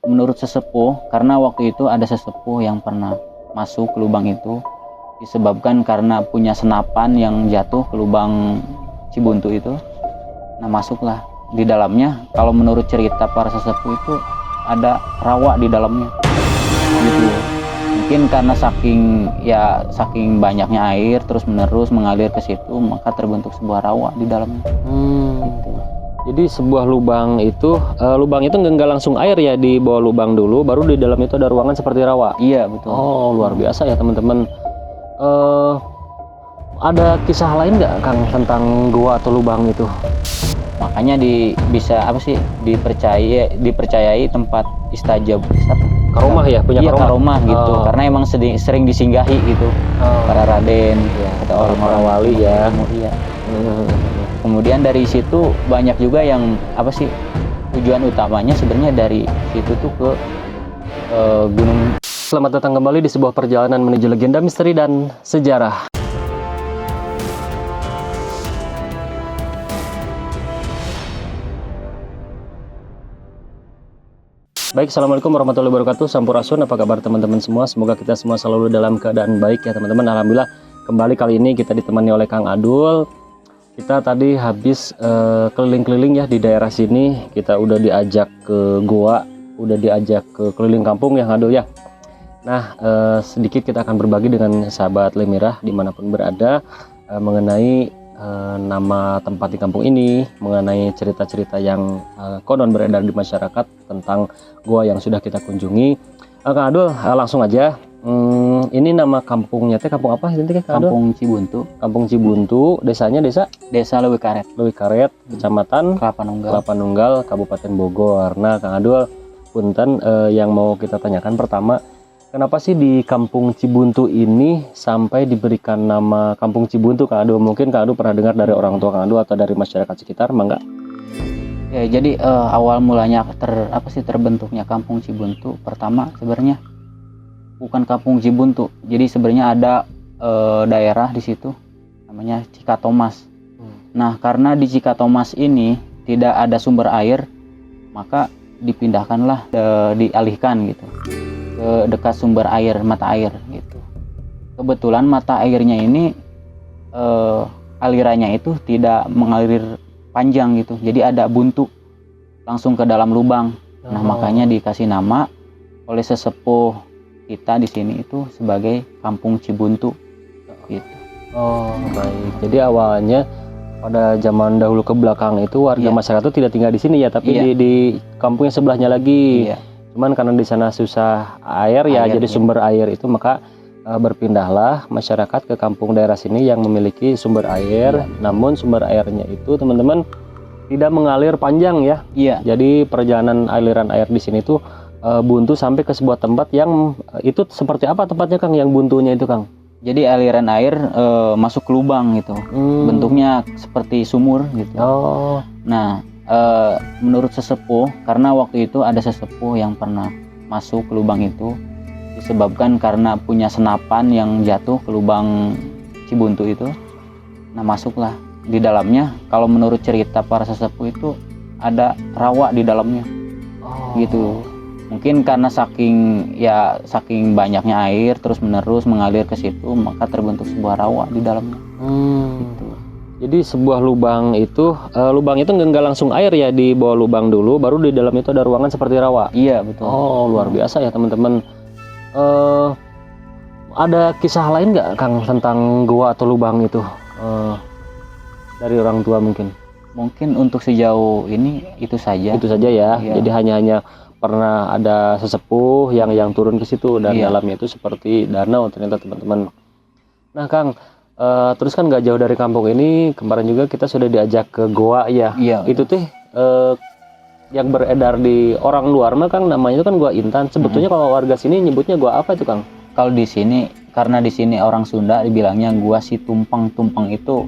menurut sesepuh, karena waktu itu ada sesepuh yang pernah masuk ke lubang itu disebabkan karena punya senapan yang jatuh ke lubang Cibuntu itu. Nah, masuklah di dalamnya. Kalau menurut cerita para sesepuh itu ada rawa di dalamnya gitu. Mungkin karena saking banyaknya air terus menerus mengalir ke situ, maka terbentuk sebuah rawa di dalamnya. Gitu. Jadi sebuah lubang itu nggak langsung air ya, di bawah lubang dulu, baru di dalam itu ada ruangan seperti rawa. Iya, betul. Oh, luar biasa ya teman-teman. Ada kisah lain nggak Kang tentang gua atau lubang itu? Makanya dipercayai tempat istajab Karomah ya, punya iya, karomah gitu. Oh. Karena emang sering disinggahi gitu. Para raden ya, kata orang-orang wali ya. Iya. Kemudian dari situ banyak juga yang tujuan utamanya sebenarnya dari situ tuh ke gunung. Selamat datang kembali di sebuah perjalanan menuju legenda misteri dan sejarah. Baik, assalamualaikum warahmatullahi wabarakatuh. Sampurasun, apa kabar teman-teman semua? Semoga kita semua selalu dalam keadaan baik ya teman-teman. Alhamdulillah, kembali kali ini kita ditemani oleh Kang Adul. Kita tadi habis keliling-keliling ya di daerah sini. Kita udah diajak ke goa, udah diajak ke keliling kampung ya Kang Adul ya. Nah, sedikit kita akan berbagi dengan sahabat Lemirah dimanapun berada mengenai nama tempat di kampung ini, mengenai cerita-cerita yang konon beredar di masyarakat tentang gua yang sudah kita kunjungi. Kang Adul, langsung aja. Ini nama kampungnya teh kampung apa sih? Kampung Cibuntu. Kampung Cibuntu, desanya Desa Leuwi Karet. Leuwi Karet, Kecamatan Kelapa Nunggal, Kabupaten Bogor. Nah, Kang Adul, punten yang mau kita tanyakan pertama, kenapa sih di Kampung Cibuntu ini sampai diberikan nama Kampung Cibuntu, Kang Adul? Mungkin Kang Adul pernah dengar dari orang tua Kang Adul atau dari masyarakat sekitar, mangga? Ya, jadi awal mulanya terbentuknya Kampung Cibuntu pertama sebenarnya bukan Kampung Cibuntu. Jadi sebenarnya ada daerah di situ namanya Cikatomas. Nah, karena di Cikatomas ini tidak ada sumber air, maka dipindahkanlah, dialihkan gitu ke dekat sumber air, mata air gitu. Kebetulan mata airnya ini alirannya itu tidak mengalir panjang gitu, jadi ada buntu langsung ke dalam lubang. Nah, makanya dikasih nama oleh sesepuh kita di sini itu sebagai Kampung Cibuntu gitu. Oh, baik. Jadi awalnya pada zaman dahulu ke belakang itu warga masyarakat itu tidak tinggal di sini ya, tapi di kampung yang sebelahnya lagi. Iya. Cuman karena di sana susah air ya, jadi sumber air itu, maka berpindahlah masyarakat ke kampung daerah sini yang memiliki sumber air. Namun sumber airnya itu teman-teman tidak mengalir panjang ya. Iya. Jadi perjalanan aliran air di sini tuh buntu sampai ke sebuah tempat yang itu seperti apa tempatnya Kang yang buntunya itu Kang? Jadi aliran air masuk ke lubang gitu. Bentuknya seperti sumur gitu. Oh. Nah, menurut sesepuh, karena waktu itu ada sesepuh yang pernah masuk ke lubang itu disebabkan karena punya senapan yang jatuh ke lubang Cibuntu itu. Nah, masuklah di dalamnya. Kalau menurut cerita para sesepuh itu ada rawa di dalamnya. Gitu. Mungkin karena saking banyaknya air terus menerus mengalir ke situ, maka terbentuk sebuah rawa di dalamnya. Gitu. Jadi sebuah lubang itu nggak langsung air ya, di bawah lubang dulu, baru di dalam itu ada ruangan seperti rawa. Iya, betul. Oh, luar biasa ya teman-teman. Ada kisah lain nggak Kang tentang gua atau lubang itu dari orang tua mungkin? Mungkin untuk sejauh ini itu saja. Itu saja ya. Iya. Jadi hanya pernah ada sesepuh yang turun ke situ dan dalamnya itu seperti danau ternyata teman-teman. Nah Kang, terus kan nggak jauh dari kampung ini kemarin juga kita sudah diajak ke goa ya. Iya. Itu teh yang beredar di orang luar mah Kang, namanya itu kan Gua Intan. Sebetulnya kalau warga sini nyebutnya gua apa itu Kang? Kalau di sini, karena di sini orang Sunda dibilangnya gua si tumpeng. Tumpeng itu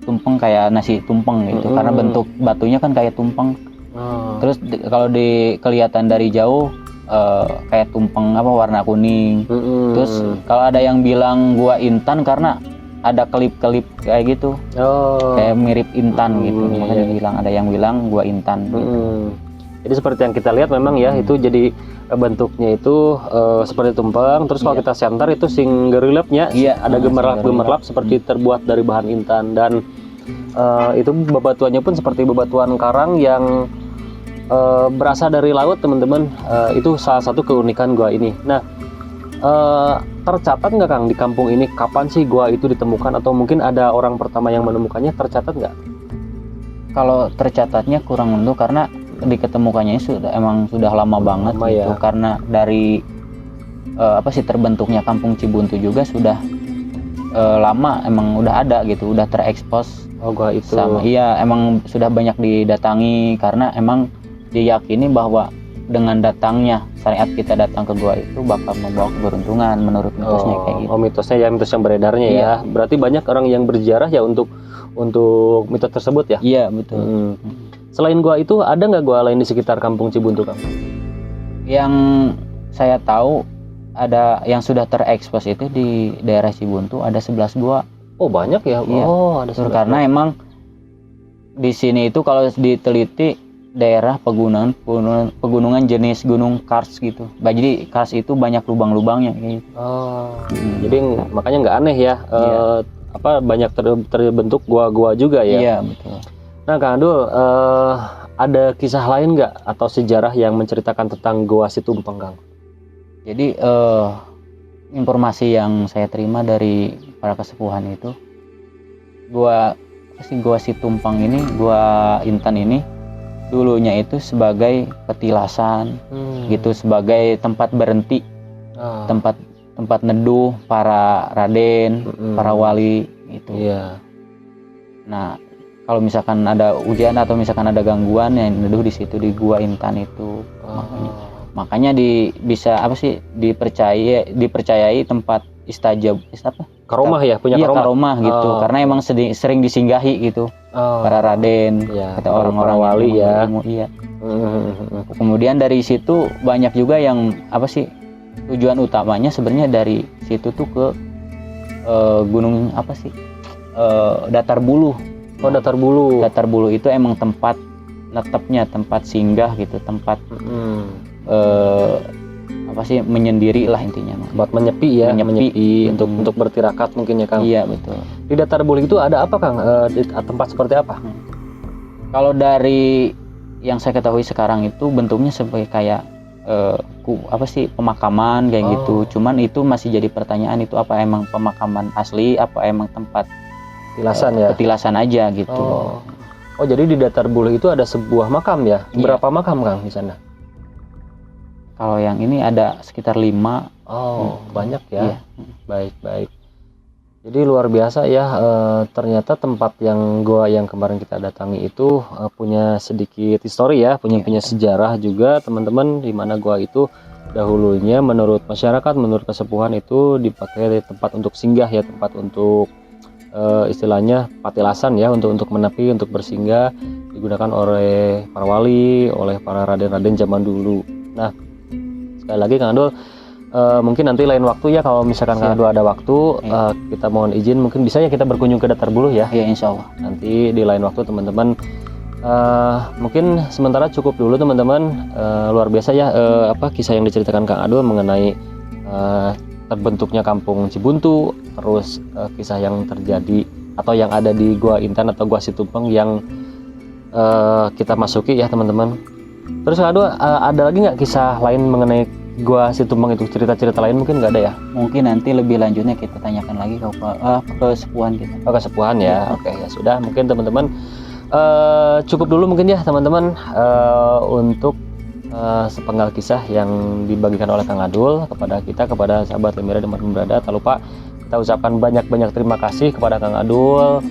tumpeng kayak nasi tumpeng gitu. Karena bentuk batunya kan kayak tumpeng. Terus kalau kelihatan dari jauh kayak tumpeng warna kuning. Terus kalau ada yang bilang Gua Intan karena ada kelip-kelip kayak gitu. Kayak mirip intan gitu. Makanya ada yang bilang Gua Intan gitu. Jadi seperti yang kita lihat memang ya itu jadi bentuknya itu seperti tumpeng. Terus kalau kita senter itu singgerilapnya ada gemerlap seperti terbuat dari bahan intan, dan itu bebatuannya pun seperti bebatuan karang yang berasal dari laut teman-teman. Itu salah satu keunikan gua ini. Nah, tercatat nggak Kang di kampung ini kapan sih gua itu ditemukan, atau mungkin ada orang pertama yang menemukannya, tercatat nggak? Kalau tercatatnya kurang tentu karena diketemukannya sudah lama banget gitu. Karena dari terbentuknya Kampung Cibuntu juga sudah lama, emang udah ada gitu, udah terekspos. Gua itu emang sudah banyak didatangi karena emang diyakini bahwa dengan datangnya syariat kita datang ke gua itu bakal membawa keberuntungan menurut mitosnya kayak gitu. Mitosnya ya, mitos yang beredarnya ya. Berarti banyak orang yang berziarah ya untuk mitos tersebut ya. Iya betul. Selain gua itu ada nggak gua lain di sekitar Kampung Cibuntu Kang? Yang saya tahu ada yang sudah terekspos itu di daerah Cibuntu ada 11 gua. Oh banyak ya. Iya. Ada 11 karena gua. Emang di sini itu kalau diteliti daerah pegunungan jenis gunung kars gitu. Jadi kars itu banyak lubang-lubangnya gitu. Jadi makanya nggak aneh ya. Banyak terbentuk gua-gua juga ya. Iya betul. Nah Kang Adul, ada kisah lain nggak atau sejarah yang menceritakan tentang Gua Situmpeng Kang? Jadi informasi yang saya terima dari para kesepuhan itu, Gua Situmpeng ini, Gua Intan ini dulunya itu sebagai petilasan gitu, sebagai tempat berhenti, tempat neduh para raden, para wali gitu. Nah, kalau misalkan ada ujian atau misalkan ada gangguan yang neduh di situ di Gua Intan itu. Makanya dipercayai tempat karomah ya, punya karomah gitu. Karena emang sering disinggahi gitu. Para raden, kata orang-orang wali ya. Ilmu, Kemudian dari situ banyak juga yang tujuan utamanya sebenarnya dari situ tuh ke gunung Datar Buluh. Datar Buluh. Datar Buluh itu emang tempat netepnya, tempat singgah gitu, tempat menyendiri lah intinya. Buat menyepi ya, menyepi untuk bertirakat mungkin ya Kang. Iya betul. Di Datar Buluh itu ada apa Kang? Di tempat seperti apa? Kalau dari yang saya ketahui sekarang itu bentuknya sebagai kayak pemakaman kayak gitu. Cuman itu masih jadi pertanyaan, itu apa emang pemakaman asli, apa emang tempat petilasan aja gitu. Jadi di Datar Buluh itu ada sebuah makam ya? Berapa makam Kang di sana? Kalau yang ini ada sekitar 5. Banyak ya. Baik. Jadi luar biasa ya, ternyata tempat yang gua yang kemarin kita datangi itu punya sedikit histori ya, punya sejarah juga teman-teman, di mana gua itu dahulunya menurut masyarakat, menurut kesepuhan itu dipakai tempat untuk singgah ya, tempat untuk istilahnya patilasan ya, untuk menepi, untuk bersinggah, digunakan oleh para wali, oleh para raden-raden zaman dulu. Nah, sekali lagi Kang Adul, mungkin nanti lain waktu ya, kalau misalkan Kang Adul ada waktu, kita mohon izin, mungkin bisa ya kita berkunjung ke Datar Buluh ya. Iya insya Allah. Nanti di lain waktu teman-teman. Mungkin sementara cukup dulu teman-teman. Luar biasa ya kisah yang diceritakan Kang Adul mengenai terbentuknya Kampung Cibuntu, terus kisah yang terjadi atau yang ada di Gua Intan atau Gua Situmpeng yang kita masuki ya teman-teman. Terus Kang Adul, ada lagi nggak kisah lain mengenai Gua Situmpeng itu, cerita-cerita lain mungkin nggak ada ya? Mungkin nanti lebih lanjutnya kita tanyakan lagi ke sepuhan kita. Ke sepuhan ya. Oke ya sudah, mungkin teman-teman cukup dulu mungkin ya teman-teman untuk sepenggal kisah yang dibagikan oleh Kang Adul kepada kita, kepada sahabat Lemira dimanapun berada. Tak lupa kita ucapkan banyak-banyak terima kasih kepada Kang Adul.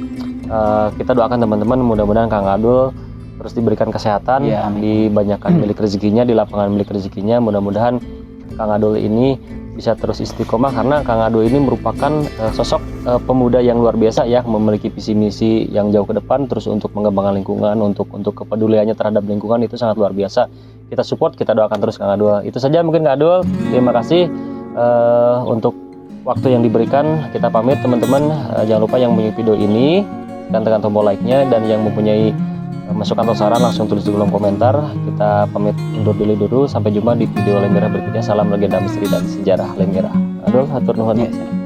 Kita doakan teman-teman mudah-mudahan Kang Adul terus diberikan kesehatan, dibanyakan milik rezekinya, di lapangan milik rezekinya. Mudah-mudahan Kang Adul ini bisa terus istiqomah, karena Kang Adul ini merupakan sosok pemuda yang luar biasa ya, memiliki visi misi yang jauh ke depan, terus untuk mengembangkan lingkungan, untuk kepeduliannya terhadap lingkungan itu sangat luar biasa. Kita support, kita doakan terus Kang Adul. Itu saja mungkin Kang Adul. Terima kasih untuk waktu yang diberikan. Kita pamit teman-teman. Jangan lupa yang mempunyai video ini tekan tombol like-nya, dan yang mempunyai masukan atau saran langsung tulis di kolom komentar. Kita pamit undur dulu. Sampai jumpa di video Lembera berikutnya. Salam legenda misteri dan sejarah Lembera. Adul, hatur nuhun. Ya.